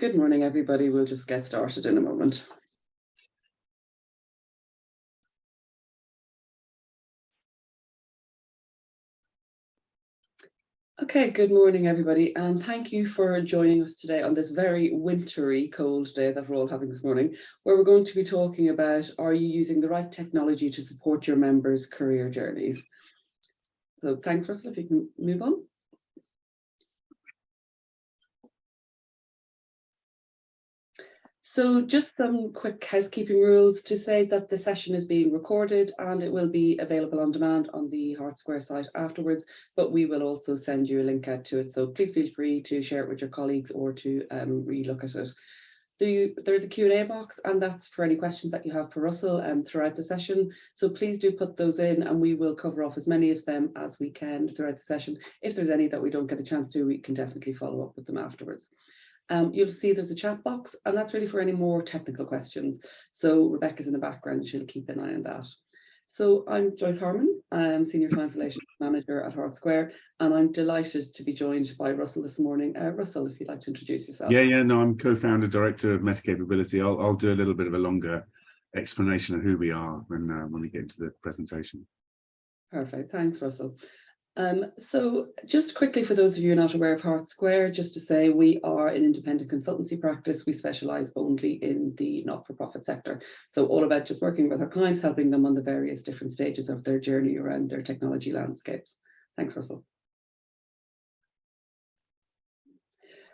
Good morning, everybody. We'll just get started in a moment. Okay, good morning, everybody, and thank you for joining us today on this very wintry, cold day that we're all having this morning, where we're going to be talking about, are you using the right technology to support your members' career journeys? So thanks, Russell, if you can move on. So just some quick housekeeping rules to say that the session is being recorded and it will be available on demand on the Hart Square site afterwards, but we will also send you a link out to it. So please feel free to share it with your colleagues or to re-look at it. There's a Q&A box, and that's for any questions that you have for Russell throughout the session. So please do put those in and we will cover off as many of them as we can throughout the session. If there's any that we don't get a chance to, we can definitely follow up with them afterwards. You'll see there's a chat box, and that's really for any more technical questions. So Rebecca's in the background, she'll keep an eye on that. So I'm Joyce Harman, I'm Senior Client Relations Manager at Hart Square, and I'm delighted to be joined by Russell this morning. Russell, if you'd like to introduce yourself. No, I'm co-founder, director of Meta Capability. I'll do a little bit of a longer explanation of who we are when we get into the presentation. Perfect, thanks, Russell. So just quickly, for those of you not aware of Hart Square, just to say we are an independent consultancy practice. We specialise only in the not-for-profit sector. So all about just working with our clients, helping them on the various different stages of their journey around their technology landscapes. Thanks, Russell.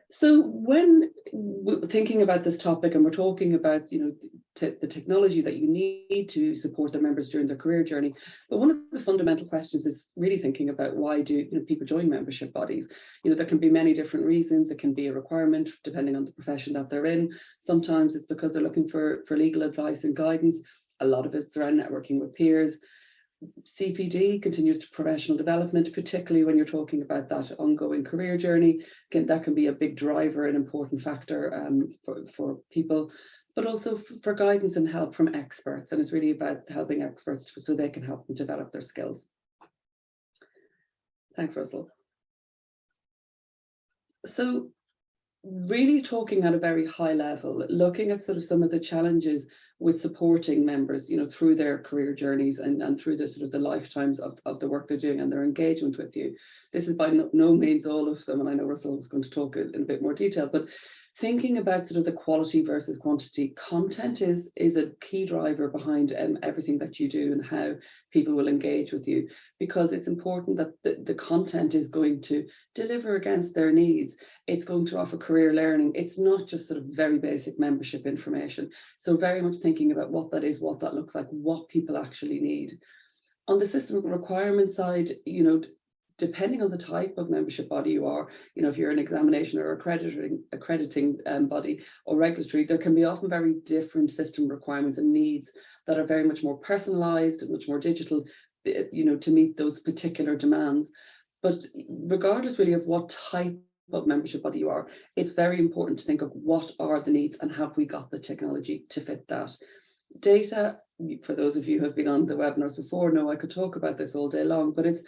So when we're thinking about this topic and we're talking about, the technology that you need to support their members during their career journey, but one of the fundamental questions is really thinking about why do people join membership bodies? There can be many different reasons. It can be a requirement depending on the profession that they're in. Sometimes it's because they're looking for legal advice and guidance. A lot of it's around networking with peers. CPD, continues to professional development, particularly when you're talking about that ongoing career journey. That can be a big driver, an important factor for people, but also for guidance and help from experts. And it's really about helping experts so they can help them develop their skills. Thanks, Russell. So really talking at a very high level, looking at sort of some of the challenges with supporting members, through their career journeys and through the sort of the lifetimes of the work they're doing and their engagement with you. This is by no means all of them, and I know Russell is going to talk in a bit more detail, but thinking about sort of the quality versus quantity, content is a key driver behind everything that you do and how people will engage with you, because it's important that the content is going to deliver against their needs. It's going to offer career learning. It's not just sort of very basic membership information. So very much thinking about what that is, what that looks like, what people actually need. On the system requirement side, depending on the type of membership body you are, if you're an examination or accrediting body or regulatory, there can be often very different system requirements and needs that are very much more personalized and much more digital, to meet those particular demands. But regardless really of what type of membership body you are, it's very important to think of what are the needs and have we got the technology to fit that. Data, for those of you who have been on the webinars before, know I could talk about this all day long, but it's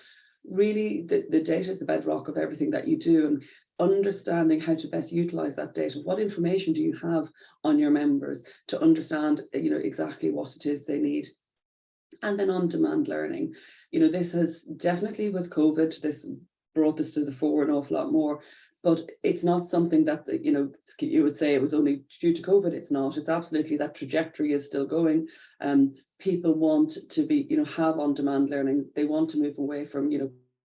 really the data is the bedrock of everything that you do, and understanding how to best utilize that data. What information do you have on your members to understand exactly what it is they need? And then on-demand learning, this has definitely, with COVID, this brought this to the fore an awful lot more, but it's not something that you would say it was only due to COVID. It's not. It's absolutely, that trajectory is still going. People want to be, have on-demand learning. They want to move away from,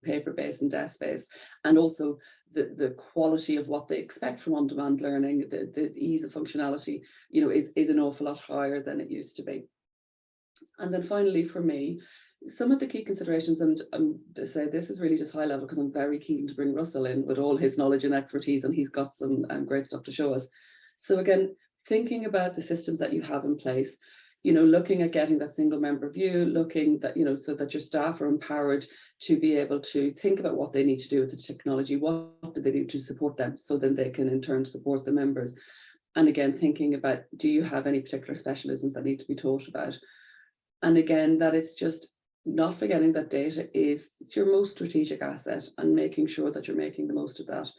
paper-based and desk-based, and also the quality of what they expect from on-demand learning, the ease of functionality, is an awful lot higher than it used to be. And then finally, for me, some of the key considerations, and to say this is really just high level because I'm very keen to bring Russell in with all his knowledge and expertise, and he's got some great stuff to show us. So again, thinking about the systems that you have in place, looking at getting that single member view, looking that, so that your staff are empowered to be able to think about what they need to do with the technology, what do they do to support them, so then they can in turn support the members. And again, thinking about, do you have any particular specialisms that need to be taught about? And again, that it's just not forgetting that data it's your most strategic asset, and making sure that you're making the most of that.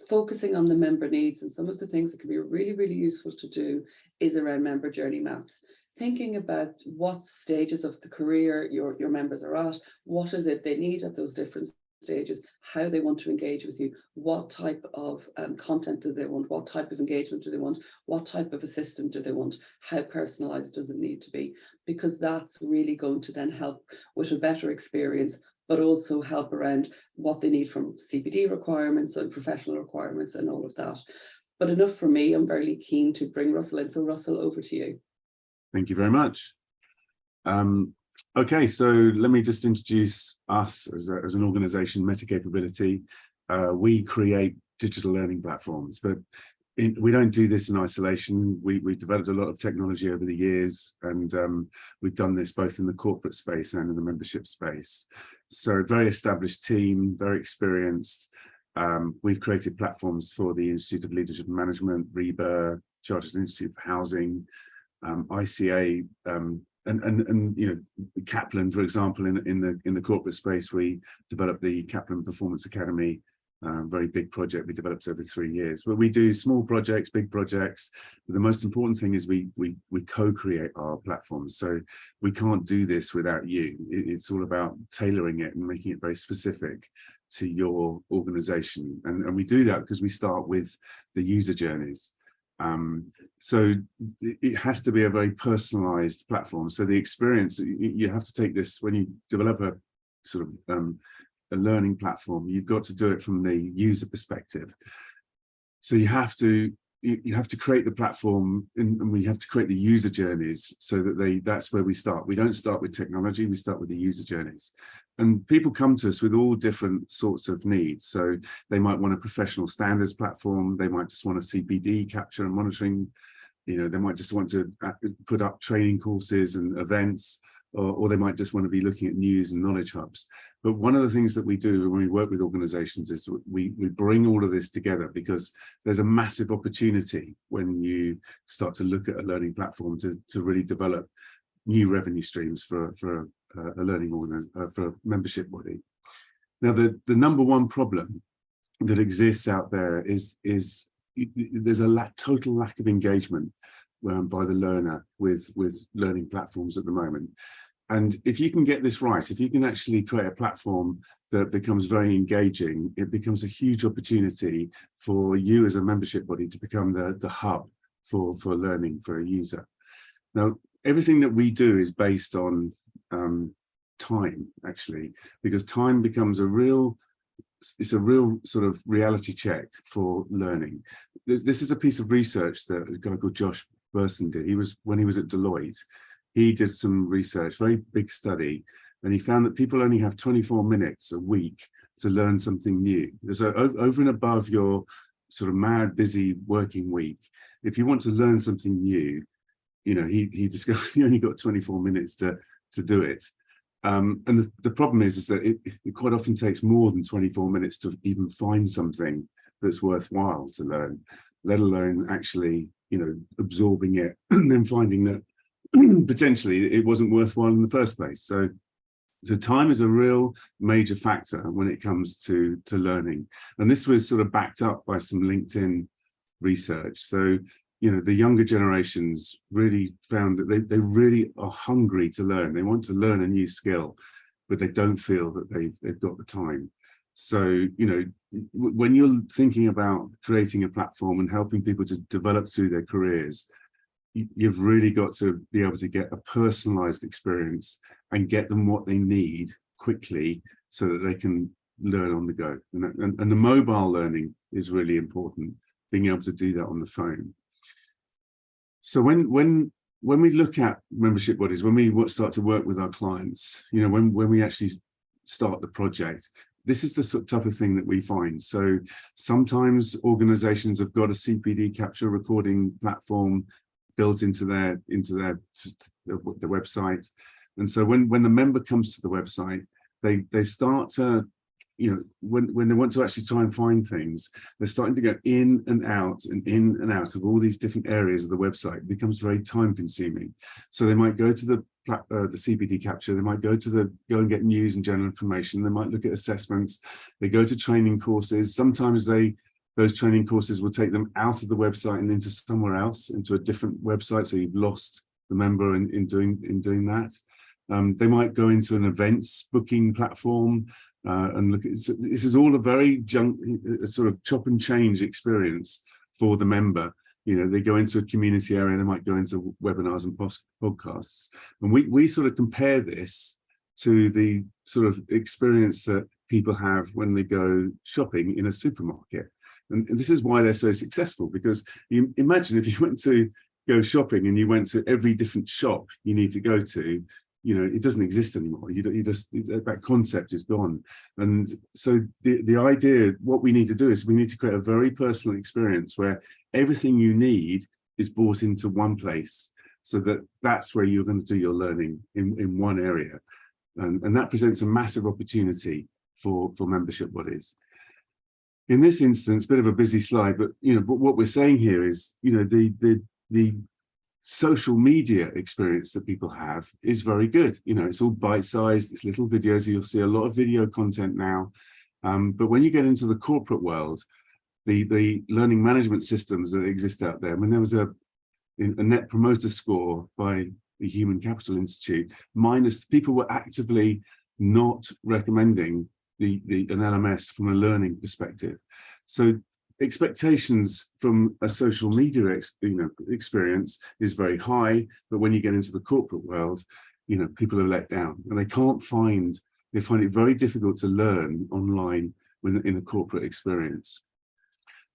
focusing on the member needs, and some of the things that can be really, really useful to do is around member journey maps. Thinking about what stages of the career your members are at, what is it they need at those different stages, how they want to engage with you, what type of content do they want, what type of engagement do they want, what type of a system do they want, how personalized does it need to be, because that's really going to then help with a better experience, but also help around what they need from CPD requirements and professional requirements and all of that. But enough for me. I'm very keen to bring Russell in. So Russell, over to you. Thank you very much. Okay, so let me just introduce us as an organization, Metacapability. We create digital learning platforms, but we don't do this in isolation. We've developed a lot of technology over the years, and we've done this both in the corporate space and in the membership space. So a very established team, very experienced. We've created platforms for the Institute of Leadership and Management, REBA, Chartered Institute for Housing, ICA, and you know, Kaplan, for example, in the corporate space, we developed the Kaplan Performance Academy, very big project we developed over 3 years. But we do small projects, big projects. But the most important thing is we co-create our platforms. So we can't do this without you. It's all about tailoring it and making it very specific to your organization. And we do that because we start with the user journeys. So it has to be a very personalized platform. So the experience, you have to take this when you develop a sort of a learning platform, you've got to do it from the user perspective. So you have to create the platform, and we have to create the user journeys so that that's where we start. We don't start with technology, we start with the user journeys. And people come to us with all different sorts of needs. So they might want a professional standards platform, they might just want a CPD capture and monitoring, you know, they might just want to put up training courses and events, or they might just want to be looking at news and knowledge hubs. But one of the things that we do when we work with organizations is we bring all of this together, because there's a massive opportunity when you start to look at a learning platform to really develop new revenue streams for a learning for a membership body. Now, the number one problem that exists out there is there's a total lack of engagement by the learner with learning platforms at the moment. And if you can get this right, if you can actually create a platform that becomes very engaging, it becomes a huge opportunity for you as a membership body to become the hub for learning for a user. Now, everything that we do is based on time, actually, because time becomes a real sort of reality check for learning. This is a piece of research that a guy called Josh Burson did. When he was at Deloitte, he did some research, very big study, and he found that people only have 24 minutes a week to learn something new. So over and above your sort of mad, busy working week, if you want to learn something new, you know, he discovered you only got 24 minutes to do it. And the problem is that it quite often takes more than 24 minutes to even find something that's worthwhile to learn, let alone actually, you know, absorbing it and then finding that potentially it wasn't worthwhile in the first place. So time is a real major factor when it comes to learning. And this was sort of backed up by some LinkedIn research. So, you know, the younger generations really found that they really are hungry to learn. They want to learn a new skill, but they don't feel that they've got the time. So, you know, when you're thinking about creating a platform and helping people to develop through their careers, you've really got to be able to get a personalized experience and get them what they need quickly so that they can learn on the go. And the mobile learning is really important, being able to do that on the phone. So when we look at membership bodies, when we start to work with our clients, you know, when we actually start the project, this is the sort of type of thing that we find. So sometimes organizations have got a CPD capture recording platform built into their website. And so when the member comes to the website, they start to, you know, when they want to actually try and find things, they're starting to go in and out of all these different areas of the website. It becomes very time consuming. So they might go to the CPD capture, they might go and get news and general information, they might look at assessments, they go to training courses. Sometimes they those training courses will take them out of the website and into somewhere else, into a different website. So you've lost the member in doing that. They might go into an events booking platform and look at, so this is all a very sort of chop and change experience for the member. You know, they go into a community area, they might go into webinars and podcasts. And we sort of compare this to the sort of experience that people have when they go shopping in a supermarket. And this is why they're so successful, because you imagine if you went to go shopping and you went to every different shop you need to go to, you know, it doesn't exist anymore. You just, that concept is gone. And so the idea, what we need to do is we need to create a very personal experience where everything you need is brought into one place, so that that's where you're going to do your learning in one area. And that presents a massive opportunity for membership bodies. In this instance, bit of a busy slide, but you know, but what we're saying here is, you know, the social media experience that people have is very good. You know, it's all bite-sized, it's little videos. You'll see a lot of video content now. But when you get into the corporate world, the learning management systems that exist out there, I mean, there was a net promoter score by the Human Capital Institute, minus people were actively not recommending an LMS from a learning perspective. So expectations from a social media experience is very high, but when you get into the corporate world, you know, people are let down and they find it very difficult to learn online when in a corporate experience.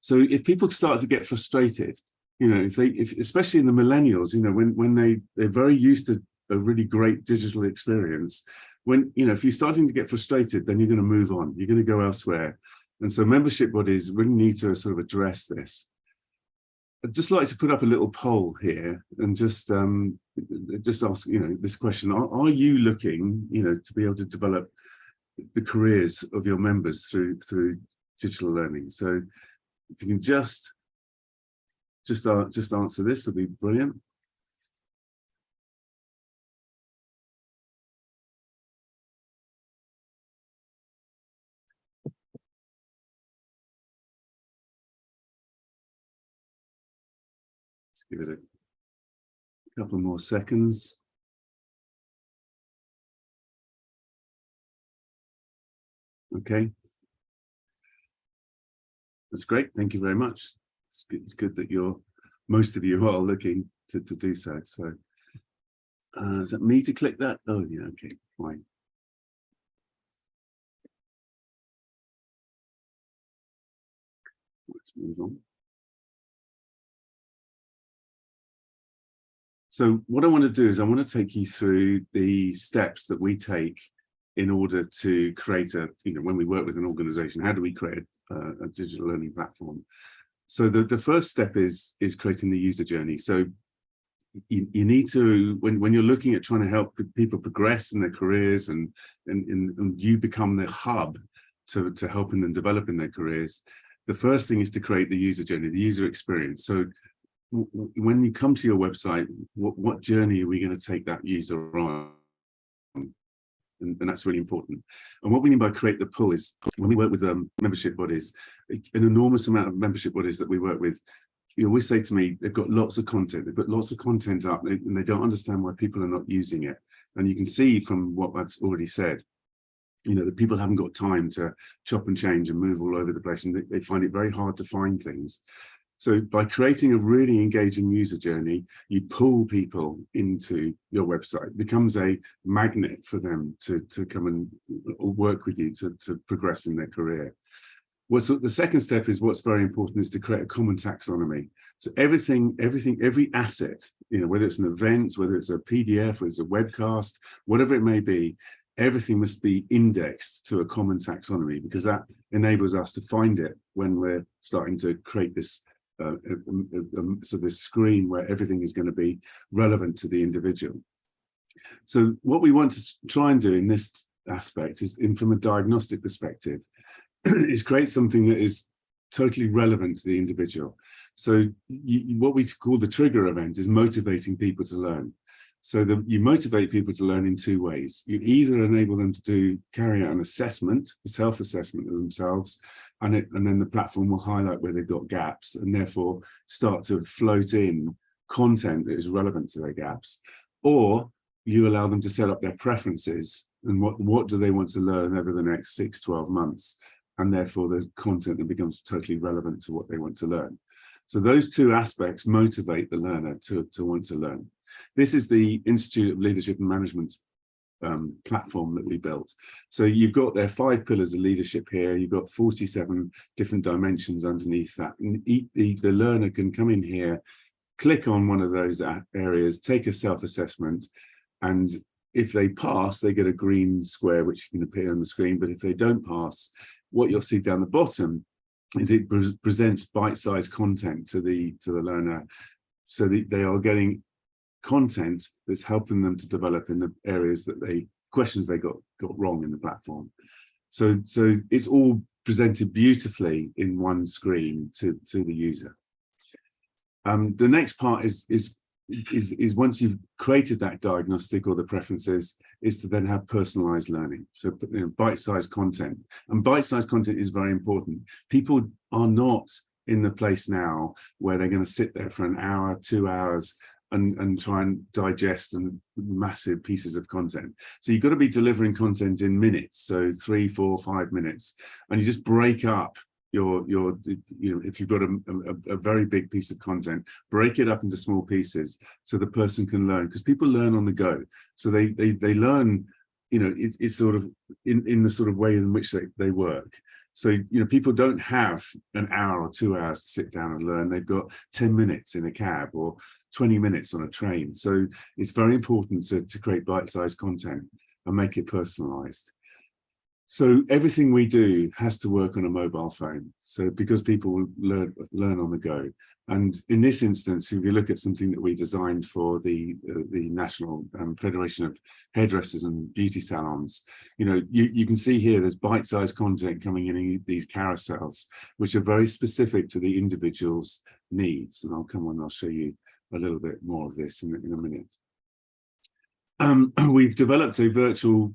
So if people start to get frustrated, you know, if especially in the millennials, you know, when they're very used to a really great digital experience, when, you know, if you're starting to get frustrated, then you're going to move on, you're going to go elsewhere. And so membership bodies really need to sort of address this. I'd just like to put up a little poll here and just ask, you know, this question: are you looking, you know, to be able to develop the careers of your members through digital learning? So if you can just answer this, it'll be brilliant. Let's give it a couple more seconds. Okay. That's great. Thank you very much. It's good that most of you are looking to do so. So is that me to click that? Oh, yeah, okay, fine. Let's move on. So what I want to do is I want to take you through the steps that we take in order to create when we work with an organization, how do we create a digital learning platform? So the first step is creating the user journey. So you need to, when you're looking at trying to help people progress in their careers and you become the hub to helping them develop in their careers, the first thing is to create the user journey, the user experience. So when you come to your website, what journey are we going to take that user on? And that's really important. And what we mean by create the pull is when we work with membership bodies, an enormous amount of membership bodies that we work with, you always say to me, they've got lots of content, they've got lots of content up and they don't understand why people are not using it. And you can see from what I've already said, you know, that people haven't got time to chop and change and move all over the place, and they find it very hard to find things. So by creating a really engaging user journey, you pull people into your website. It becomes a magnet for them to come and work with you to progress in their career. The second step is what's very important is to create a common taxonomy. So every asset, you know, whether it's an event, whether it's a PDF, whether it's a webcast, whatever it may be, everything must be indexed to a common taxonomy, because that enables us to find it when we're starting to create this so this screen where everything is going to be relevant to the individual. So what we want to try and do in this aspect is, from a diagnostic perspective, is create something that is totally relevant to the individual. So what we call the trigger event is motivating people to learn. So you motivate people to learn in two ways. You either enable them to carry out an assessment, a self-assessment of themselves, and then the platform will highlight where they've got gaps and therefore start to float in content that is relevant to their gaps. Or you allow them to set up their preferences and what do they want to learn over the next 6-12 months, and therefore the content that becomes totally relevant to what they want to learn. So those two aspects motivate the learner to want to learn. This is the Institute of Leadership and Management platform that we built. So you've got their 5 pillars of leadership here. You've got 47 different dimensions underneath that. And the learner can come in here, click on one of those areas, take a self-assessment, and if they pass, they get a green square which can appear on the screen. But if they don't pass, what you'll see down the bottom is it presents bite-sized content to the learner, so that they are getting content that's helping them to develop in the areas that questions they got wrong in the platform. So it's all presented beautifully in one screen to the user. The next part is once you've created that diagnostic or the preferences, is to then have personalized learning. So bite-sized content, and bite-sized content is very important. People are not in the place now where they're going to sit there for an hour, 2 hours and try and digest massive pieces of content. So you've got to be delivering content in minutes, so 3, 4, 5 minutes, and you just break up if you've got a very big piece of content, break it up into small pieces so the person can learn, because people learn on the go. So they learn, it's sort of in the sort of way in which they work. So, people don't have an hour or 2 hours to sit down and learn. They've got 10 minutes in a cab or 20 minutes on a train. So it's very important to create bite-sized content and make it personalized. So everything we do has to work on a mobile phone. So because people learn on the go. And in this instance, if you look at something that we designed for the National Federation of Hairdressers and Beauty Salons, you can see here there's bite-sized content coming in these carousels, which are very specific to the individual's needs. And I'll come on, I'll show you a little bit more of this in a minute. We've developed a virtual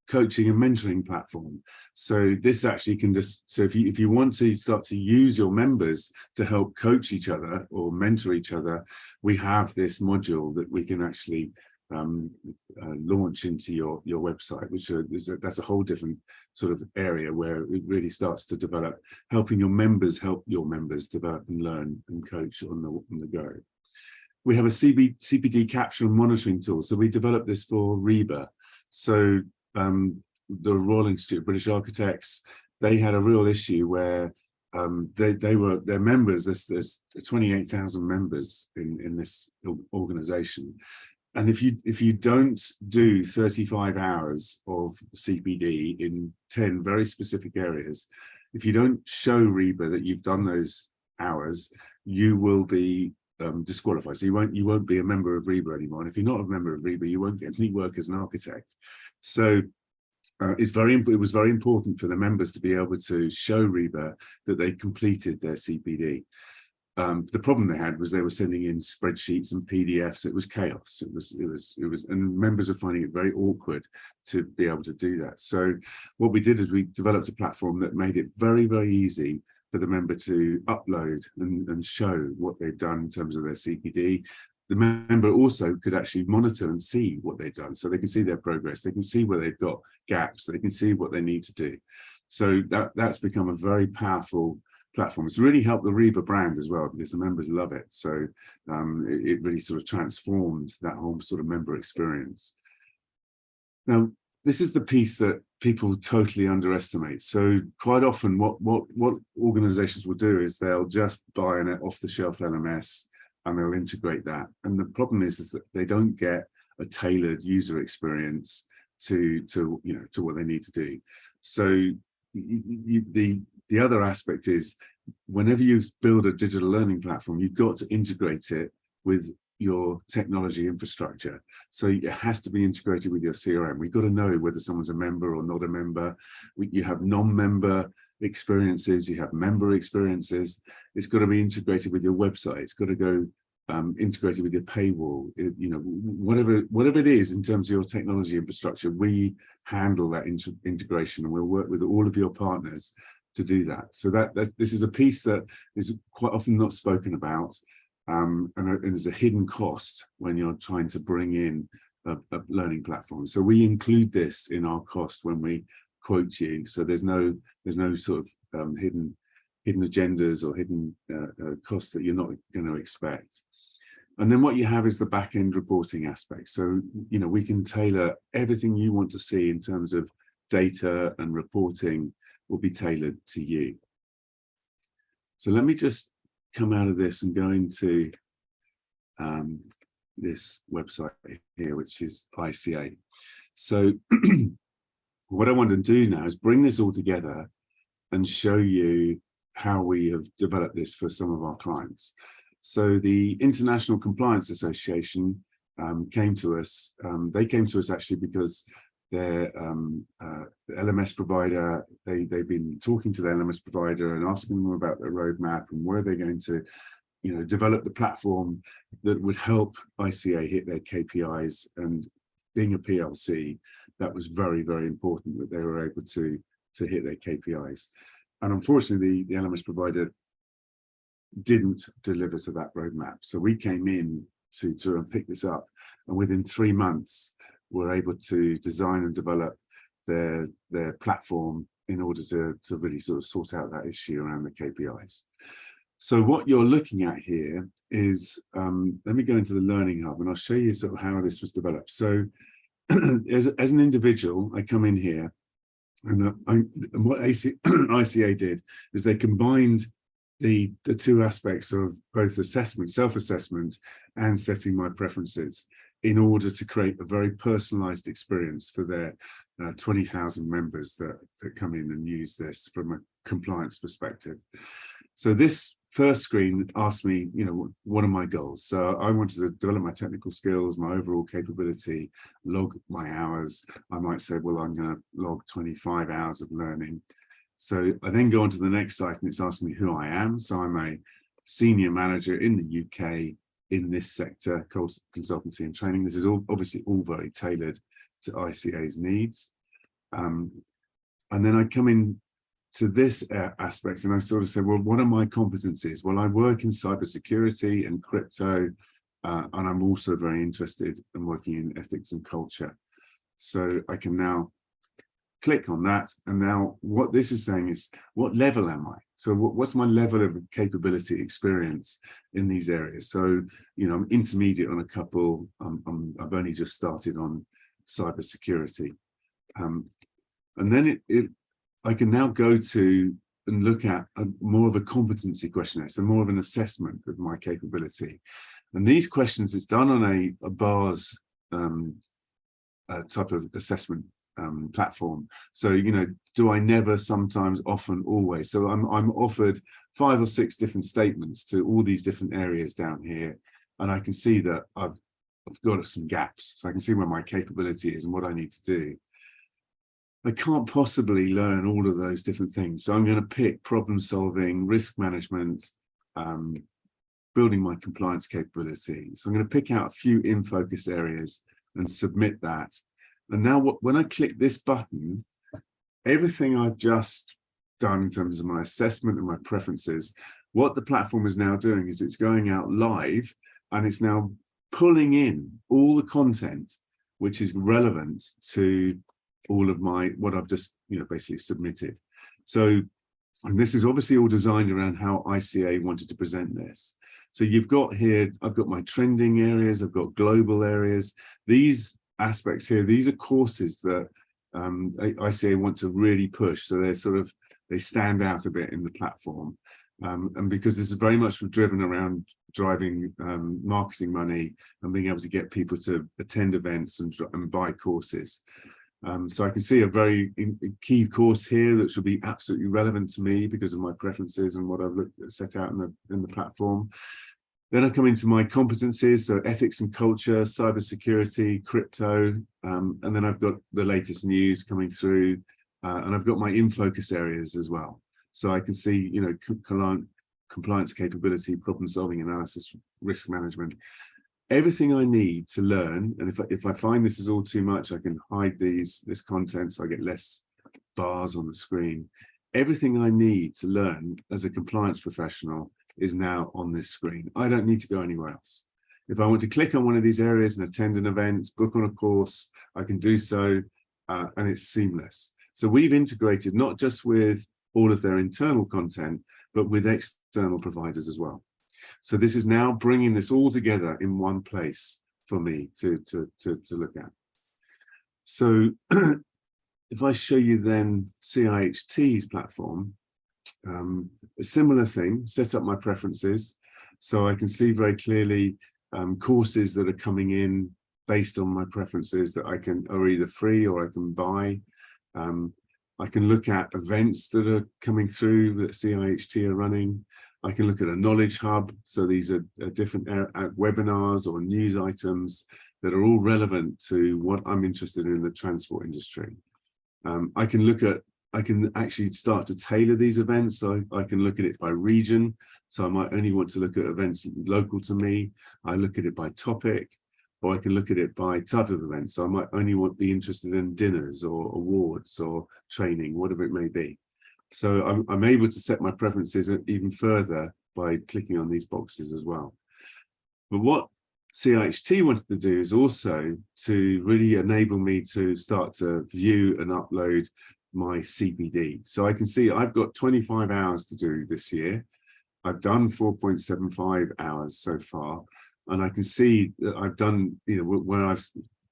coaching and mentoring platform. So this actually can if you want to start to use your members to help coach each other or mentor each other, we have this module that we can actually launch into your website, which that's a whole different sort of area where it really starts to develop, helping your members help your members develop and learn and coach on the go. We have a CPD capture and monitoring tool. So we developed this for REBA. So the Royal Institute of British Architects, they had a real issue where their members, there's 28,000 members in this organization, and if you don't do 35 hours of CPD in 10 very specific areas, if you don't show REBA that you've done those hours, you will be disqualified. So you won't be a member of REBA anymore. And if you're not a member of REBA, you won't get any work as an architect. So it was very important for the members to be able to show REBA that they completed their CPD. The problem they had was they were sending in spreadsheets and PDFs. It was chaos. It was, and members were finding it very awkward to be able to do that. So what we did is we developed a platform that made it very, very easy for the member to upload and show what they've done in terms of their CPD. The member also could actually monitor and see what they've done, so they can see their progress, they can see where they've got gaps, they can see what they need to do. So that's become a very powerful platform. It's really helped the REBA brand as well, because the members love it. So it really sort of transformed that whole sort of member experience. Now, this is the piece that people totally underestimate. So quite often what organizations will do is they'll just buy an off-the-shelf LMS and they'll integrate that. And the problem is that they don't get a tailored user experience to what they need to do. So the other aspect is, whenever you build a digital learning platform, you've got to integrate it with your technology infrastructure. So it has to be integrated with your CRM. We've got to know whether someone's a member or not a member. You have non-member experiences, you have member experiences. It's got to be integrated with your website. It's got to go integrated with your paywall, whatever it is in terms of your technology infrastructure, we handle that integration, and we'll work with all of your partners to do that. So that this is a piece that is quite often not spoken about, and there's a hidden cost when you're trying to bring in a learning platform. So we include this in our cost when we quote you. So there's no sort of hidden agendas or hidden costs that you're not going to expect. And then what you have is the back-end reporting aspect. So, we can tailor everything you want to see in terms of data and reporting will be tailored to you. So let me just come out of this and go into this website here, which is ICA. So what I want to do now is bring this all together and show you how we have developed this for some of our clients. So the International Compliance Association came to us. They came to us actually because their LMS provider, they've been talking to their LMS provider and asking them about their roadmap and where they're going to develop the platform that would help ICA hit their KPIs. And being a PLC, that was very, very important that they were able to hit their KPIs. And unfortunately, the LMS provider didn't deliver to that roadmap. So we came in to pick this up, and within 3 months, we're able to design and develop their platform in order to really sort of sort out that issue around the KPIs. So what you're looking at here is, let me go into the Learning Hub and I'll show you sort of how this was developed. So as an individual, I come in here, and what ICA did is they combined the two aspects of both assessment, self-assessment, and setting my preferences in order to create a very personalized experience for their 20,000 members that come in and use this from a compliance perspective. So this first screen asked me, what are my goals? So I wanted to develop my technical skills, my overall capability, log my hours. I might say, well, I'm going to log 25 hours of learning. So I then go on to the next site and it's asking me who I am. So I'm a senior manager in the UK in this sector, consultancy and training. This is obviously all very tailored to ICA's needs. And then I come in to this aspect and I sort of say, well, what are my competencies? Well, I work in cybersecurity and crypto, and I'm also very interested in working in ethics and culture. So I can now click on that. And now what this is saying is, what level am I? So what's my level of capability experience in these areas? So, I'm intermediate on a couple. I've only just started on cybersecurity. And then I can now go to and look at more of a competency questionnaire, so more of an assessment of my capability. And these questions, it's done on a BARS type of assessment platform. So, do I never, sometimes, often, always? So I'm offered 5 or 6 different statements to all these different areas down here. And I can see that I've got some gaps. So I can see where my capability is and what I need to do. I can't possibly learn all of those different things. So I'm going to pick problem solving, risk management, building my compliance capability. So I'm going to pick out a few in focus areas and submit that. And now when I click this button, everything I've just done in terms of my assessment and my preferences, what the platform is now doing is it's going out live and it's now pulling in all the content which is relevant to all of what I've just basically submitted. So, and this is obviously all designed around how ICA wanted to present this. So you've got here, I've got my trending areas, I've got global areas. These aspects here, these are courses that ICA want to really push. So they stand out a bit in the platform. And because this is very much driven around driving marketing money and being able to get people to attend events and buy courses. So I can see a very key course here that should be absolutely relevant to me because of my preferences and what I've set out in the platform. Then I come into my competencies, so ethics and culture, cybersecurity, crypto, and then I've got the latest news coming through, and I've got my in focus areas as well. So I can see, compliance capability, problem solving, analysis, risk management. Everything I need to learn, and if I find this is all too much, I can hide this content so I get less bars on the screen. Everything I need to learn as a compliance professional is now on this screen. I don't need to go anywhere else. If I want to click on one of these areas and attend an event, book on a course, I can do so, and it's seamless. So we've integrated not just with all of their internal content, but with external providers as well. So this is now bringing this all together in one place for me to look at. So if I show you then CIHT's platform, a similar thing, set up my preferences. So I can see very clearly courses that are coming in based on my preferences that are either free or I can buy. I can look at events that are coming through that CIHT are running. I can look at a knowledge hub. So these are different webinars or news items that are all relevant to what I'm interested in the transport industry. I can actually start to tailor these events. So I can look at it by region. So I might only want to look at events local to me. I look at it by topic, or I can look at it by type of event. So I might only be interested in dinners or awards or training, whatever it may be. So I'm able to set my preferences even further by clicking on these boxes as well. But what CIHT wanted to do is also to really enable me to start to view and upload my CPD. So I can see I've got 25 hours to do this year. I've done 4.75 hours so far. And I can see that I've done, where I've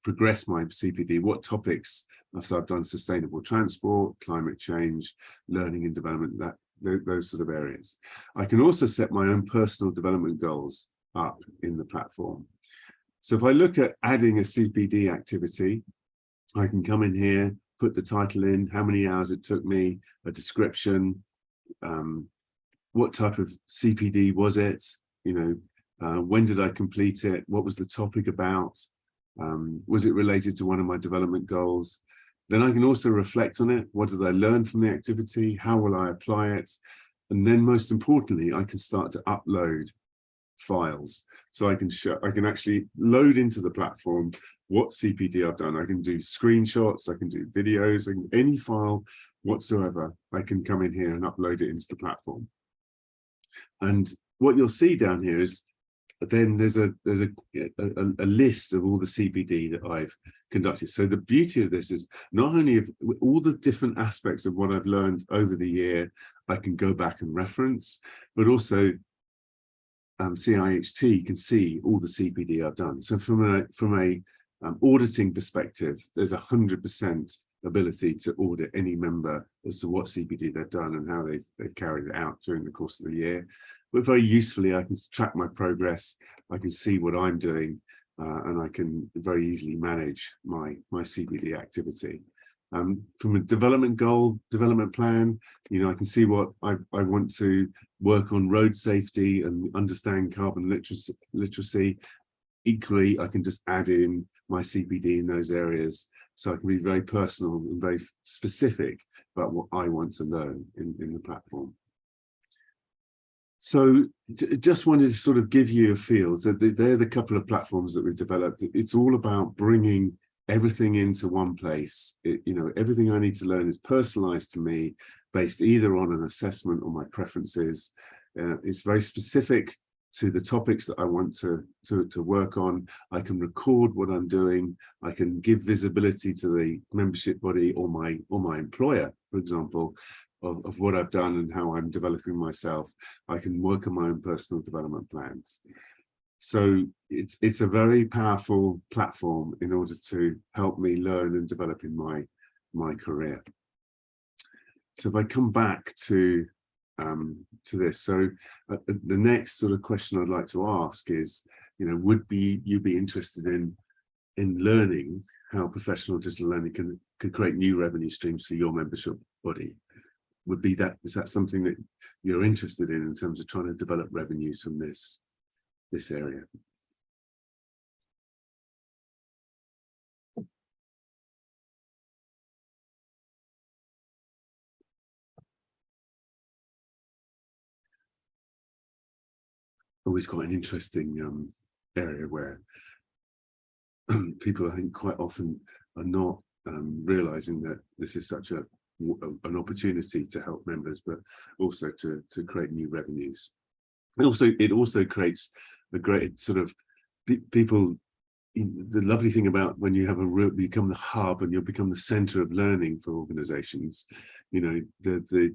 progressed my CPD, what topics. So I've done sustainable transport, climate change, learning and development, those sort of areas. I can also set my own personal development goals up in the platform. So if I look at adding a CPD activity, I can come in here, put the title in, how many hours it took me, a description, what type of CPD was it, when did I complete it, what was the topic about, was it related to one of my development goals? Then I can also reflect on it. What did I learn from the activity? How will I apply it? And then most importantly, I can start to upload files. So I can actually load into the platform what CPD I've done. I can do screenshots, I can do videos, and any file whatsoever, I can come in here and upload it into the platform. And what you'll see down here is then there's a list of all the CPD that I've conducted. So the beauty of this is not only of all the different aspects of what I've learned over the year, I can go back and reference, but also CIHT can see all the CPD I've done. So from a auditing perspective, there's 100% ability to audit any member as to what CPD they've done and how they've carried it out during the course of the year. But very usefully, I can track my progress, I can see what I'm doing, and I can very easily manage my CPD activity. From a development plan, I can see what I want to work on road safety and understand carbon literacy. Equally, I can just add in my CPD in those areas. So I can be very personal and very specific about what I want to learn in the platform. So just wanted to sort of give you a feel that they're the couple of platforms that we've developed. It's all about bringing everything into one place. Everything I need to learn is personalized to me, based either on an assessment or my preferences. It's very specific to the topics that I want to work on. I can record what I'm doing. I can give visibility to the membership body or my employer, for example, of what I've done and how I'm developing myself. I can work on my own personal development plans. So it's a very powerful platform in order to help me learn and develop in my career. So if I come back to this, so the next sort of question I'd like to ask is, would you be interested in learning how professional digital learning can create new revenue streams for your membership body? Is that something that you're interested in terms of trying to develop revenues from this area? always quite an interesting area where people, I think, quite often are not realizing that this is such an opportunity to help members, but also to create new revenues. It also creates a great sort of people. The lovely thing about when you have become the hub and you become the center of learning for organizations, you know, it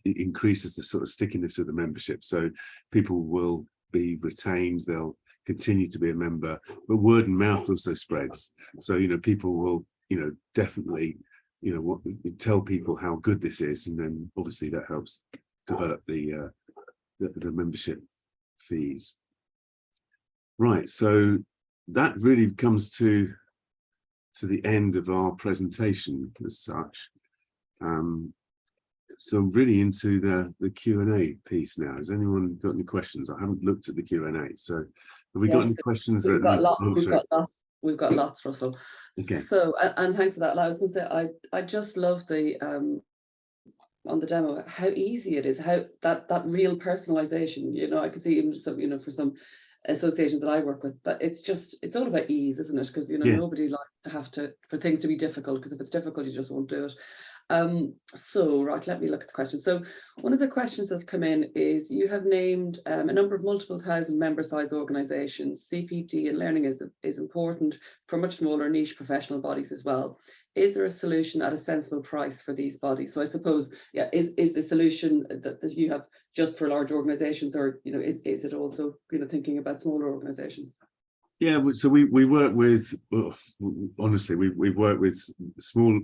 increases the sort of stickiness of the membership. So people will be retained, they'll continue to be a member, but word and mouth also spreads. So, you know, people will, you know, definitely, you know, tell people how good this is, and then obviously that helps develop the membership fees. Right, so that really comes to the end of our presentation as such. So really into the Q&A piece now. Has anyone got any questions? I haven't looked at the Q&A, so have we got any questions? We've got lots, Russell. Okay. So, and thanks for that. I was going to say, I just love the on the demo how easy it is, how that real personalization. You know, I could see even some, you know, for some associations that I work with, that it's all about ease, isn't it? Because, you know, nobody likes to for things to be difficult, because if it's difficult, you just won't do it. So right, let me look at the questions. So one of the questions that have come in is, you have named a number of multiple thousand member size organizations. CPD and learning is important for much smaller niche professional bodies as well. Is there a solution at a sensible price for these bodies? So I suppose, yeah, is the solution that you have just for large organizations, or, you know, is it also, you know, thinking about smaller organizations? Yeah, so we work with, honestly, we've worked with small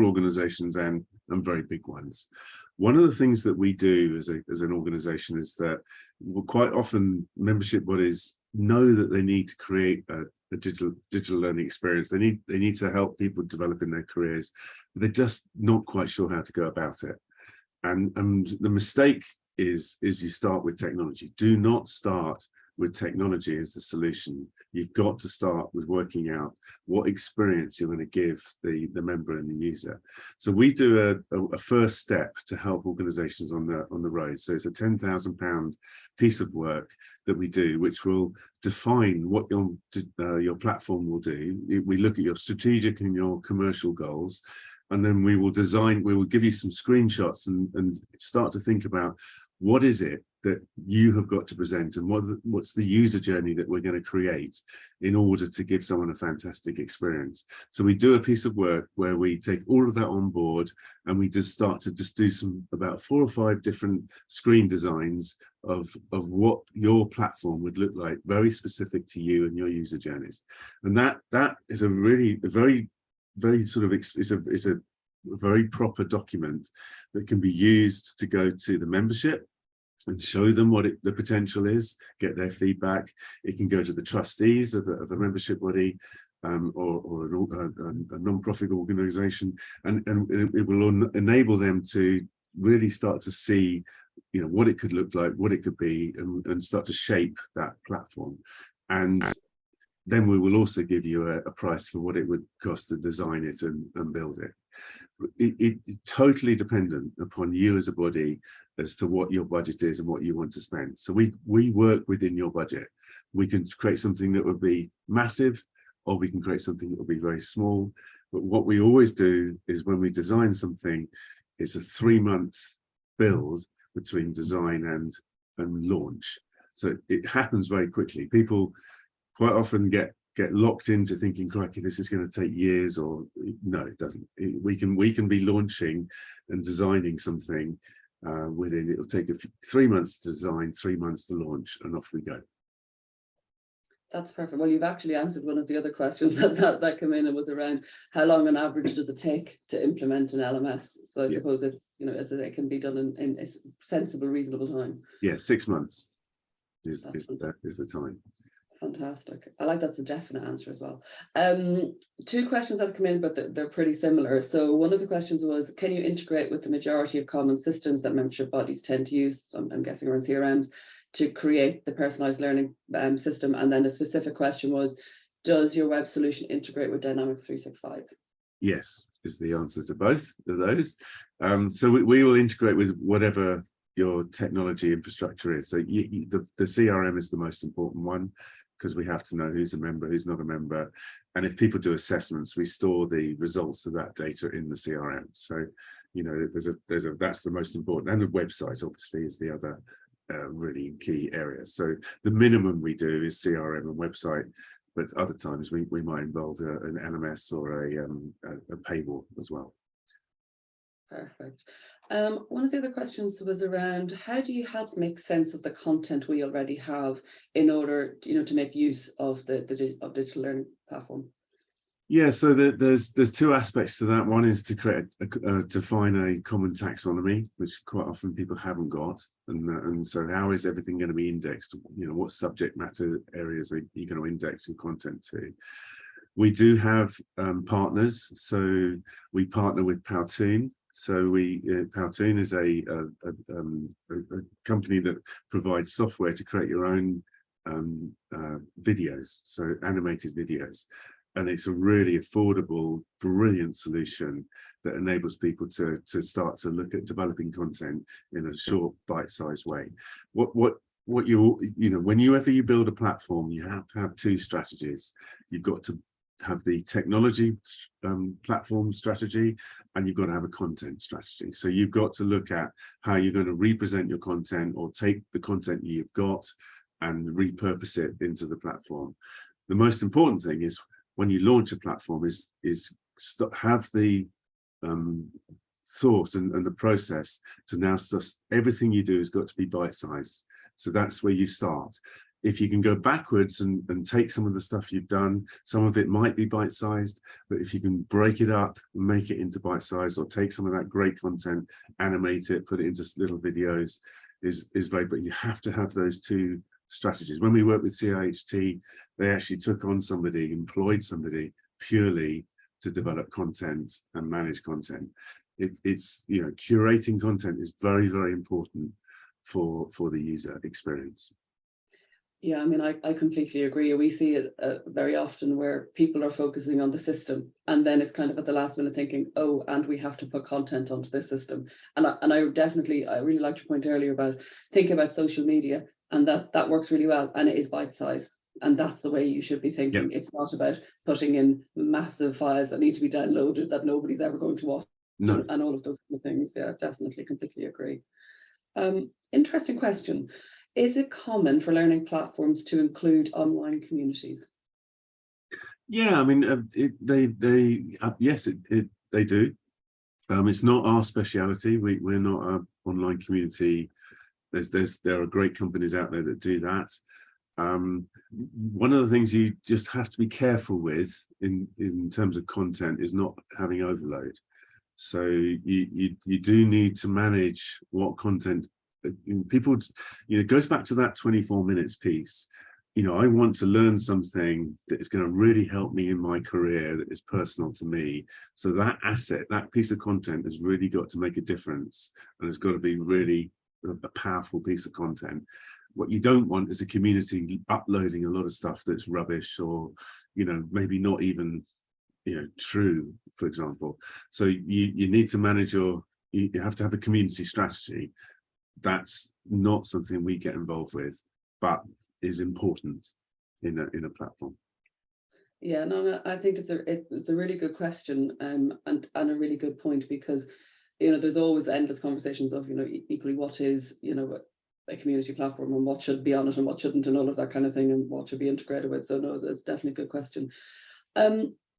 organizations and very big ones. One of the things that we do as an organization is that quite often membership bodies know that they need to create a digital learning experience. They need to help people develop in their careers, but they're just not quite sure how to go about it. And the mistake is you start with technology. Do not start with technology as the solution. You've got to start with working out what experience you're going to give the member and the user. So we do a first step to help organizations on the road. So it's a £10,000 piece of work that we do, which will define what your platform will do. We look at your strategic and your commercial goals, and then we will give you some screenshots and start to think about what is it that you have got to present, and what's the user journey that we're going to create in order to give someone a fantastic experience. So we do a piece of work where we take all of that on board, and we just start to do about 4 or 5 different screen designs of what your platform would look like, very specific to you and your user journeys. And that is a very sort of, it's a very proper document that can be used to go to the membership and show them what the potential is, get their feedback. It can go to the trustees of a membership body or a non-profit organization, and it will enable them to really start to see, you know, what it could look like, what it could be, and start to shape that platform. And then we will also give you a price for what it would cost to design it and build it. It's totally dependent upon you as a body as to what your budget is and what you want to spend. So we work within your budget. We can create something that would be massive, or we can create something that will be very small. But what we always do is, when we design something, it's a 3-month build between design and launch. So it happens very quickly. People quite often get locked into thinking, crikey, this is going to take years, or no, it doesn't. We can be launching and designing something within, it'll take 3 months to design, 3 months to launch, and off we go. That's perfect. Well, you've actually answered one of the other questions that came in. It was around how long on average does it take to implement an LMS? So I suppose it's, you know, it can be done in a sensible, reasonable time. Yeah, 6 months is the time. Fantastic. I like that's a definite answer as well. 2 questions that have come in, but they're pretty similar. So one of the questions was, can you integrate with the majority of common systems that membership bodies tend to use? I'm guessing around CRMs, to create the personalized learning system. And then the specific question was, does your web solution integrate with Dynamics 365? Yes, is the answer to both of those. So we will integrate with whatever your technology infrastructure is. So the CRM is the most important one, because we have to know who's a member, who's not a member. And if people do assessments, we store the results of that data in the CRM. So, you know, that's the most important. And the website obviously is the other really key area. So the minimum we do is CRM and website, but other times we might involve an LMS or a paywall as well. Perfect. One of the other questions was around, how do you help make sense of the content we already have in order, you know, to make use of the digital learning platform? Yeah, so there's two aspects to that. One is to create define a common taxonomy, which quite often people haven't got, and so how is everything going to be indexed? You know, what subject matter areas are you going to index your content to? We do have partners, so we partner with Powtoon. So Powtoon is a company that provides software to create your own videos, so animated videos. And it's a really affordable, brilliant solution that enables people to start to look at developing content in a short, bite-sized way. What you know, whenever you build a platform, you have to have two strategies. You've got to have the technology platform strategy, and you've got to have a content strategy. So you've got to look at how you're going to represent your content, or take the content you've got and repurpose it into the platform. The most important thing is, when you launch a platform, is have the thought and the process to now just everything you do has got to be bite-sized. So that's where you start. If you can go backwards and take some of the stuff you've done, some of it might be bite-sized, but if you can break it up and make it into bite-sized, or take some of that great content, animate it, put it into little videos, is very, but you have to have those two strategies. When we worked with CIHT, they actually took on somebody, employed somebody purely to develop content and manage content. It's, you know, curating content is very, very important for the user experience. Yeah, I mean, I completely agree. We see it very often where people are focusing on the system, and then it's kind of at the last minute thinking, oh, and we have to put content onto this system. And I really liked your point earlier about thinking about social media, and that works really well, and it is bite-sized. And that's the way you should be thinking. Yep. It's not about putting in massive files that need to be downloaded that nobody's ever going to watch. No. And all of those kind of things. Yeah, definitely, completely agree. Interesting question. Is it common for learning platforms to include online communities? Yeah, I mean, yes, they do. It's not our speciality. We're not an online community. There are great companies out there that do that. One of the things you just have to be careful with in terms of content is not having overload. So you do need to manage what content people, you know, it goes back to that 24 minutes piece. You know, I want to learn something that is going to really help me in my career, that is personal to me. So that asset, that piece of content has really got to make a difference, and it's got to be really a powerful piece of content. What you don't want is a community uploading a lot of stuff that's rubbish, or, you know, maybe not even, you know, true, for example. So you need to manage you have to have a community strategy. That's not something we get involved with, but is important in a platform. Yeah, no, I think it's a really good question, and a really good point, because, you know, there's always endless conversations of, you know, equally what is, you know, a community platform, and what should be on it and what shouldn't, and all of that kind of thing, and what should be integrated with. So no, it's definitely a good question.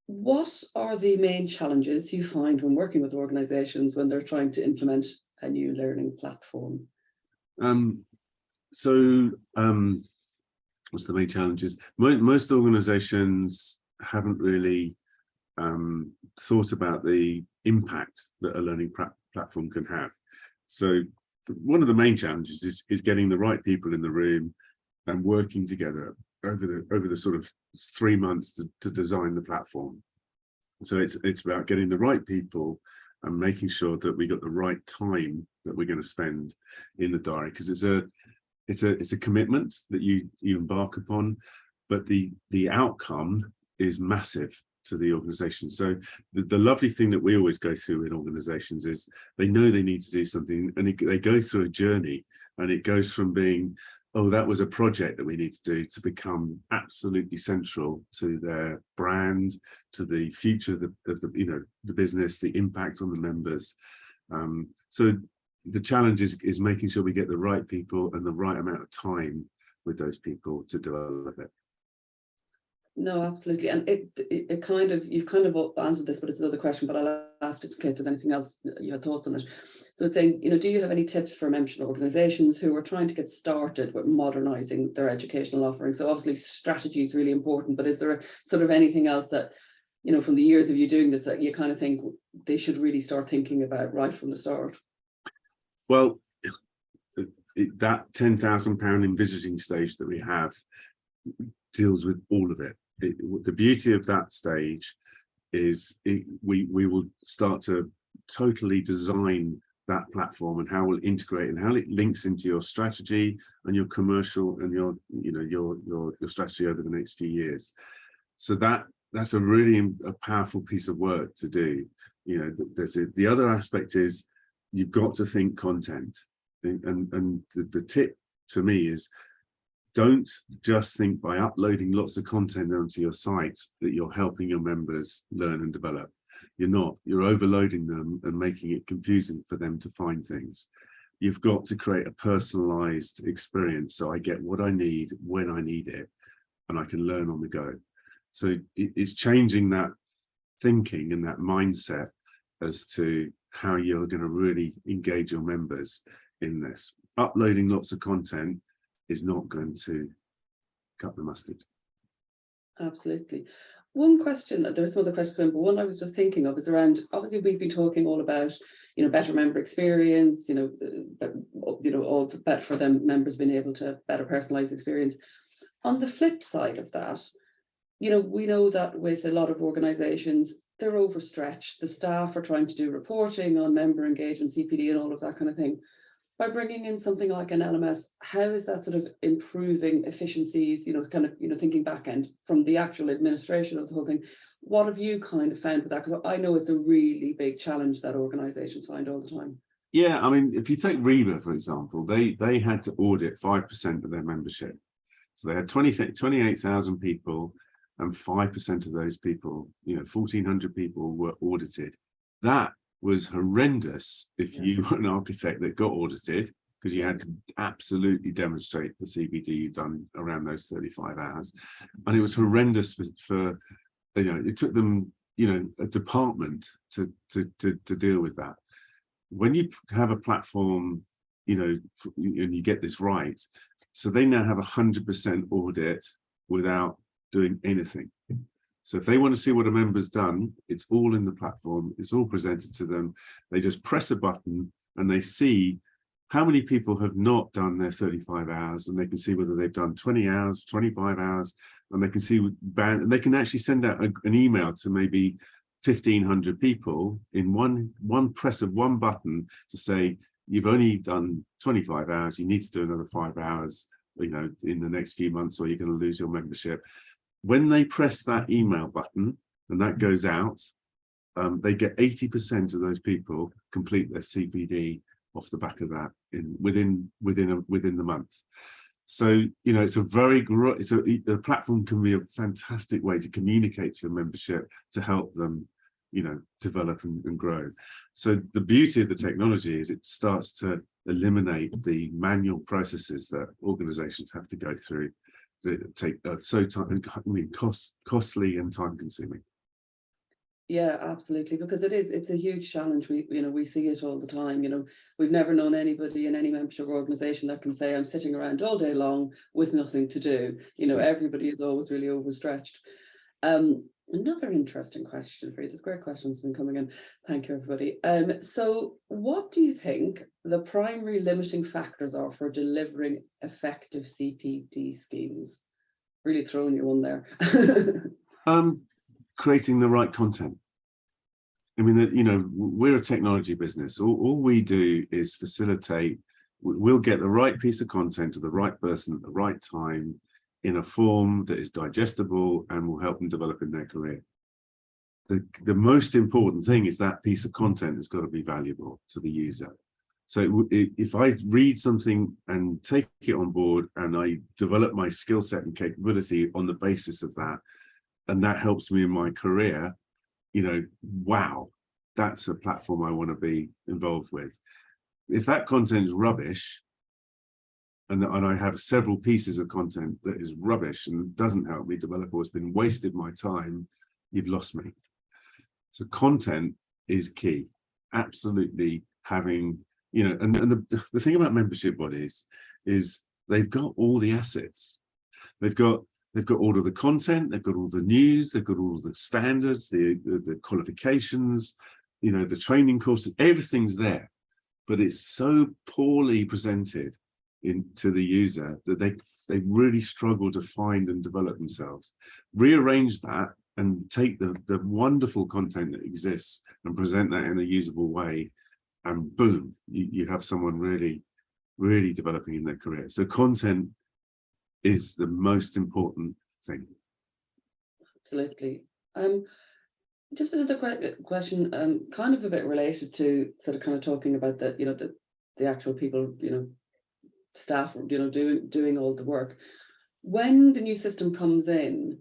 What are the main challenges you find when working with organizations when they're trying to implement a new learning platform? What's the main challenges? Most organizations haven't really thought about the impact that a learning platform can have. So one of the main challenges is getting the right people in the room and working together over the sort of 3 months to design the platform. So it's about getting the right people and making sure that we got the right time that we're going to spend in the diary, because it's a commitment that you embark upon, but the outcome is massive to the organization. So the lovely thing that we always go through in organizations is they know they need to do something, and they go through a journey, and it goes from being, oh, that was a project that we need to do, to become absolutely central to their brand, to the future of the business, the impact on the members. So the challenge is making sure we get the right people and the right amount of time with those people to develop it. No, absolutely. And it kind of, you've kind of answered this, but it's another question, but I'll ask just in case there's anything else you had thoughts on it. So it's saying, do you have any tips for membership organizations who are trying to get started with modernizing their educational offering? So obviously strategy is really important, but is there sort of anything else that, from the years of you doing this, that you kind of think they should really start thinking about right from the start? Well, that £10,000 envisaging stage that we have deals with all of it. The beauty of that stage is we will start to totally design that platform and how we'll integrate and how it links into your strategy and your commercial and your strategy over the next few years. So that's a really powerful piece of work to do. The other aspect is you've got to think content, and the tip to me is, don't just think by uploading lots of content onto your site that you're helping your members learn and develop. You're not. You're overloading them and making it confusing for them to find things. You've got to create a personalized experience, so I get what I need when I need it, and I can learn on the go. So it's changing that thinking and that mindset as to how you're going to really engage your members in this. Uploading lots of content is not going to cut the mustard. Absolutely. One question, there's some other questions, but one I was just thinking of is around, obviously we've been talking all about, better member experience, all better for them, members being able to better personalized experience. On the flip side of that, we know that with a lot of organizations, they're overstretched. The staff are trying to do reporting on member engagement, CPD and all of that kind of thing. By bringing in something like an LMS, how is that sort of improving efficiencies, thinking back end from the actual administration of the whole thing? What have you kind of found with that? Because I know it's a really big challenge that organizations find all the time. Yeah, I mean, if you take Reba, for example, they had to audit 5% of their membership. So they had 28,000 people, and 5% of those people, 1,400 people were audited. That was horrendous if you were an architect that got audited, because you had to absolutely demonstrate the CPD you've done around those 35 hours. And it was horrendous for it took them, a department to deal with that. When you have a platform, and you get this right, so they now have 100% audit without doing anything. So if they want to see what a member's done, it's all in the platform, it's all presented to them. They just press a button and they see how many people have not done their 35 hours, and they can see whether they've done 20 hours, 25 hours, and they can see, and they can actually send out an email to maybe 1,500 people in one press of one button to say, you've only done 25 hours, you need to do another 5 hours, in the next few months, or you're going to lose your membership. When they press that email button and that goes out, they get 80% of those people complete their CPD off the back of that within the month. So it's the platform can be a fantastic way to communicate to your membership, to help them develop and grow. So the beauty of the technology is it starts to eliminate the manual processes that organizations have to go through. Take costly and time consuming. Yeah, absolutely, because it's a huge challenge. We see it all the time. We've never known anybody in any membership organization that can say, I'm sitting around all day long with nothing to do. Everybody is always really overstretched. Another interesting question for you. There's great questions been coming in. Thank you, everybody. So what do you think the primary limiting factors are for delivering effective CPD schemes? Really throwing you on there. Creating the right content. I mean, we're a technology business. All we do is facilitate. We'll get the right piece of content to the right person at the right time, in a form that is digestible and will help them develop in their career. the most important thing is that piece of content has got to be valuable to the user. So if I read something and take it on board and I develop my skill set and capability on the basis of that, and that helps me in my career, you know, wow, that's a platform I want to be involved with. If that content is rubbish, and I have several pieces of content that is rubbish and doesn't help me develop, or it's been wasted my time, you've lost me. So content is key. Absolutely having, you know, and the thing about membership bodies is they've got all the assets. They've got all of the content, they've got all the news, they've got all of the standards, the qualifications, you know, the training courses, everything's there. But it's so poorly presented to the user that they really struggle to find and develop themselves. Rearrange that and take the wonderful content that exists and present that in a usable way, and boom, you have someone really, really developing in their career. So content is the most important thing. Absolutely. Just another question, kind of a bit related to sort of kind of talking about the, you know, the actual people, you know, staff, you know, doing all the work. When the new system comes in,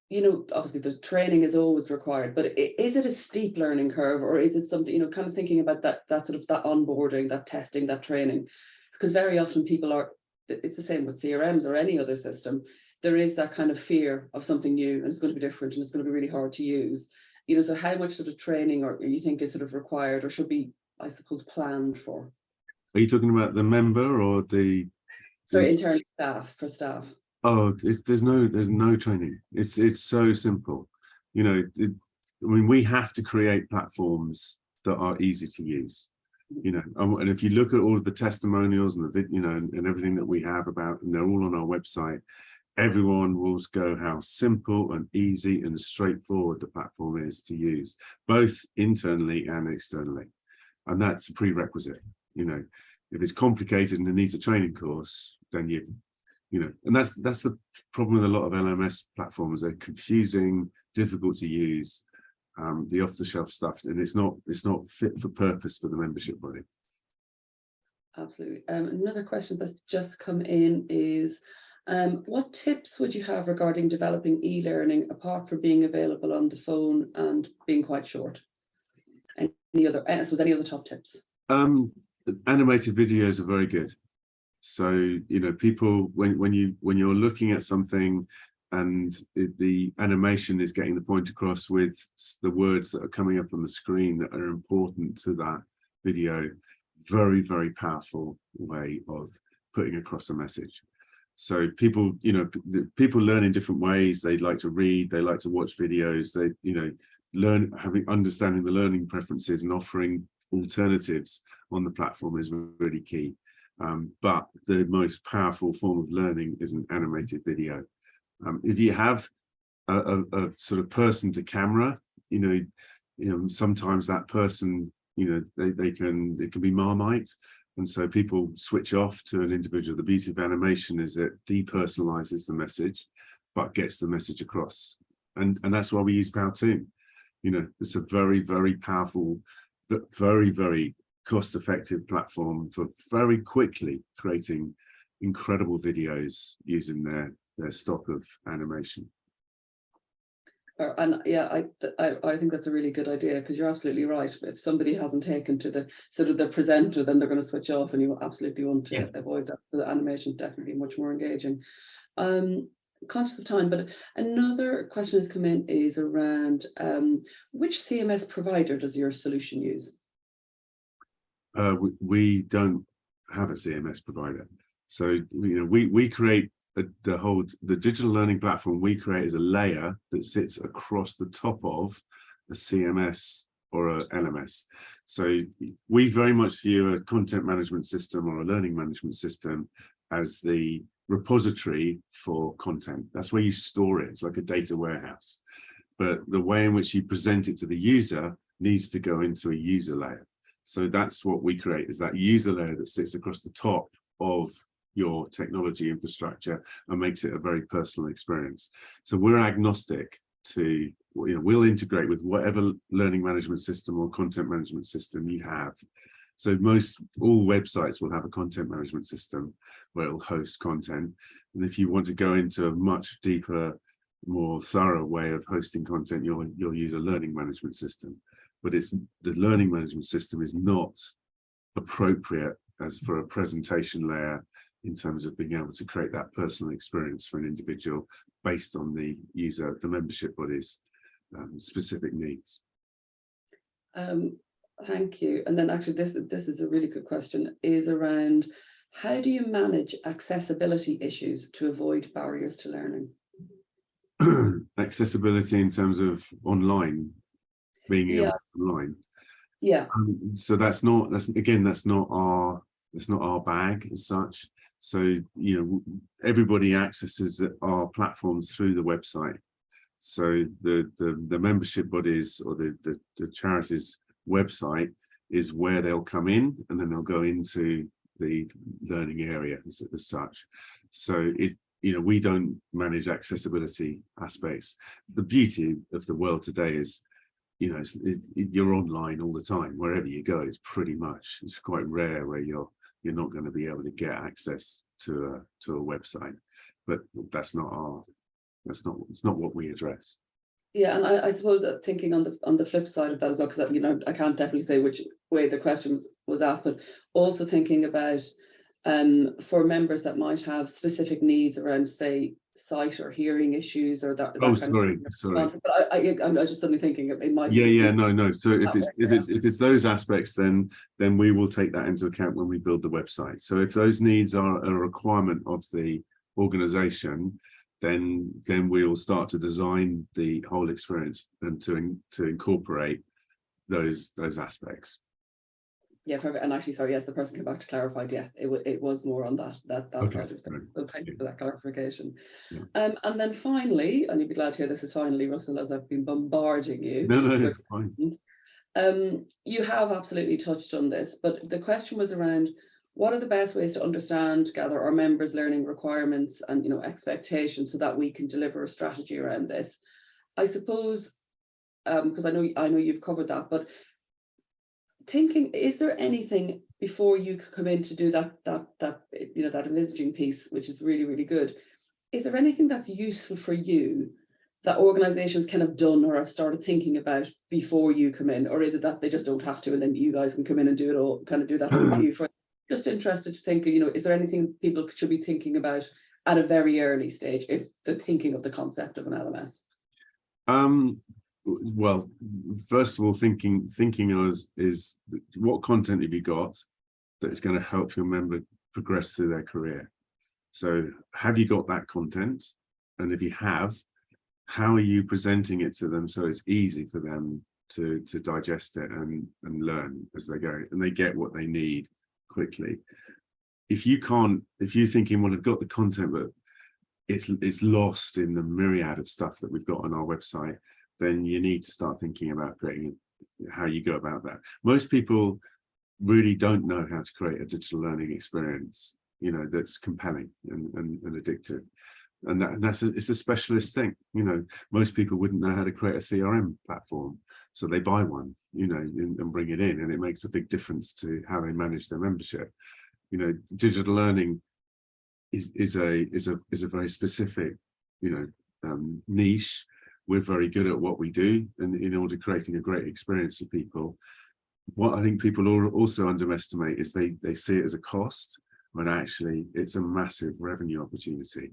you know, obviously the training is always required, but is it a steep learning curve, or is it something, you know, kind of thinking about that sort of that onboarding, that testing, that training? Because very often people are, it's the same with CRMs or any other system, there is that kind of fear of something new and it's going to be different and it's going to be really hard to use. You know, so how much sort of training or you think is sort of required or should be, I suppose, planned for? Are you talking about the member or the internal staff? Oh, there's no training. It's so simple. You know, I mean, we have to create platforms that are easy to use. You know, and if you look at all of the testimonials and the you know, and everything that we have about, and they're all on our website, everyone will go how simple and easy and straightforward the platform is to use, both internally and externally. And that's a prerequisite. You know, if it's complicated and it needs a training course, then you know, and that's the problem with a lot of LMS platforms. They're confusing, difficult to use, the off-the-shelf stuff, and it's not fit for purpose for the membership body. Absolutely. Another question that's just come in is, what tips would you have regarding developing e-learning apart from being available on the phone and being quite short? Any other top tips? Animated videos are very good. So, you know, people, when you're looking at something and the animation is getting the point across with the words that are coming up on the screen that are important to that video, very, very powerful way of putting across a message. So people, you know, people learn in different ways. They like to read, they like to watch videos, they, you know, understanding the learning preferences and offering alternatives on the platform is really key. But the most powerful form of learning is an animated video. If you have a sort of person to camera, you know, sometimes that person, you know, it can be Marmite, and so people switch off to an individual. The beauty of animation is it depersonalizes the message, but gets the message across, and that's why we use Powtoon. You know, it's a very, very powerful, but very, very cost-effective platform for very quickly creating incredible videos using their stock of animation. And yeah, I think that's a really good idea, because you're absolutely right. If somebody hasn't taken to the sort of the presenter, then they're going to switch off, and you absolutely want to avoid that. The animation is definitely much more engaging. Conscious of time, but another question has come in is around which CMS provider does your solution use? We don't have a CMS provider, so you know we create the digital learning platform. We create as a layer that sits across the top of a CMS or a LMS. So we very much view a content management system or a learning management system as the repository for content. That's where you store it. It's like a data warehouse, but the way in which you present it to the user needs to go into a user layer. So that's what we create, is that user layer that sits across the top of your technology infrastructure and makes it a very personal experience. So we're agnostic to we'll integrate with whatever learning management system or content management system you have. So all websites will have a content management system where it'll host content. And if you want to go into a much deeper, more thorough way of hosting content, you'll use a learning management system. But the learning management system is not appropriate as for a presentation layer in terms of being able to create that personal experience for an individual based on the membership body's specific needs. Thank you. And then actually this is a really good question, is around how do you manage accessibility issues to avoid barriers to learning? Accessibility in terms of online, being able online. Yeah. So that's not our bag as such. So everybody accesses our platforms through the website. So the membership bodies or the charities website is where they'll come in, and then they'll go into the learning area as such. So we don't manage accessibility aspects. The beauty of the world today is you're online all the time. Wherever you go, it's quite rare where you're not going to be able to get access to a website. But it's not what we address. Yeah, and I suppose thinking on the flip side of that as well, because I can't definitely say which way the question was asked, but also thinking about for members that might have specific needs around, say, sight or hearing issues or that. Oh, sorry. But I'm just suddenly thinking it might. No. So if it's those aspects, then we will take that into account when we build the website. So if those needs are a requirement of the organization, then we will start to design the whole experience and to incorporate those aspects. Yeah, perfect. And actually, sorry, yes, the person came back to clarify. Yeah, it was more on that Okay, side of things. So thank you for that clarification. Yeah. And then finally, and you'll be glad to hear this is finally, Russell, as I've been bombarding you. No, it's fine. You have absolutely touched on this, but the question was around what are the best ways to understand, gather our members' learning requirements and expectations so that we can deliver a strategy around this. I suppose, because I know you've covered that, but thinking, is there anything before you could come in to do that envisaging piece, which is really, really good? Is there anything that's useful for you that organizations can have done or have started thinking about before you come in, or is it that they just don't have to and then you guys can come in and do it all, kind of do that review for? Just interested to think, is there anything people should be thinking about at a very early stage if they're thinking of the concept of an LMS? Well, first of all, thinking is what content have you got that is going to help your member progress through their career? So have you got that content? And if you have, how are you presenting it to them so it's easy for them to digest it and learn as they go, and they get what they need quickly? If you're thinking, well, I've got the content, but it's lost in the myriad of stuff that we've got on our website, then you need to start thinking about creating how you go about that. Most people really don't know how to create a digital learning experience, that's compelling and addictive. And it's a specialist thing. Most people wouldn't know how to create a CRM platform, so they buy one, and bring it in, and it makes a big difference to how they manage their membership. Digital learning is a very specific, niche. We're very good at what we do, and in order creating a great experience for people. What I think people also underestimate is they see it as a cost, when actually it's a massive revenue opportunity.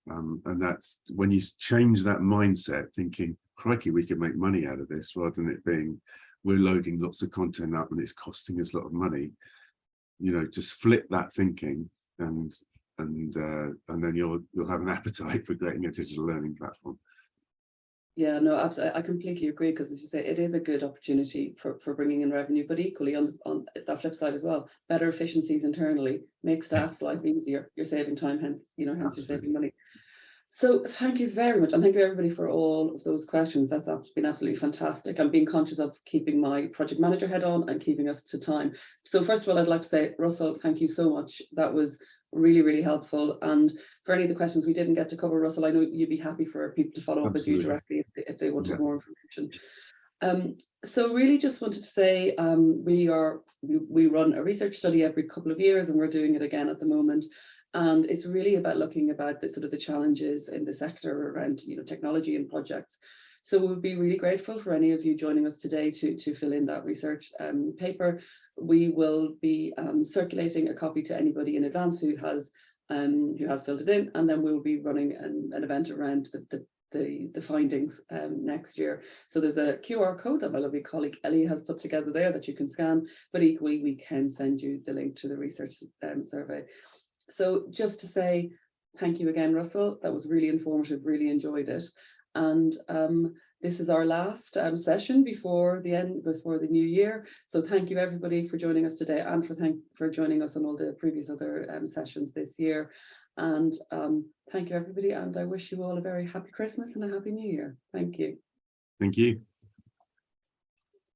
And that's when you change that mindset, thinking, crikey, we can make money out of this, rather than it being, we're loading lots of content up and it's costing us a lot of money. Just flip that thinking, and then you'll have an appetite for creating a digital learning platform. Yeah, no, absolutely. I completely agree, because as you say, it is a good opportunity for bringing in revenue, but equally on that flip side as well, better efficiencies internally, make staff's life easier. You're saving time, hence you're saving money. So thank you very much, and thank you everybody for all of those questions. That's been absolutely fantastic. I'm being conscious of keeping my project manager head on and keeping us to time. So first of all, I'd like to say, Russell, thank you so much. That was really, really helpful. And for any of the questions we didn't get to cover, Russell, I know you'd be happy for people to follow up with you directly if they wanted Yeah. more information. So really just wanted to say we run a research study every couple of years, and we're doing it again at the moment. And it's really about looking about the sort of the challenges in the sector around, you know, technology and projects. So we'd be really grateful for any of you joining us today to fill in that research paper. We will be circulating a copy to anybody in advance who has filled it in, and then we'll be running an event around the findings next year. So there's a QR code that my lovely colleague Ellie has put together there that you can scan, but equally we can send you the link to the research survey. So just to say thank you again, Russell. That was really informative, really enjoyed it. And this is our last session before the new year. So thank you everybody for joining us today, and for joining us on all the previous other sessions this year. And thank you everybody, and I wish you all a very happy Christmas and a happy New Year. Thank you. Thank you.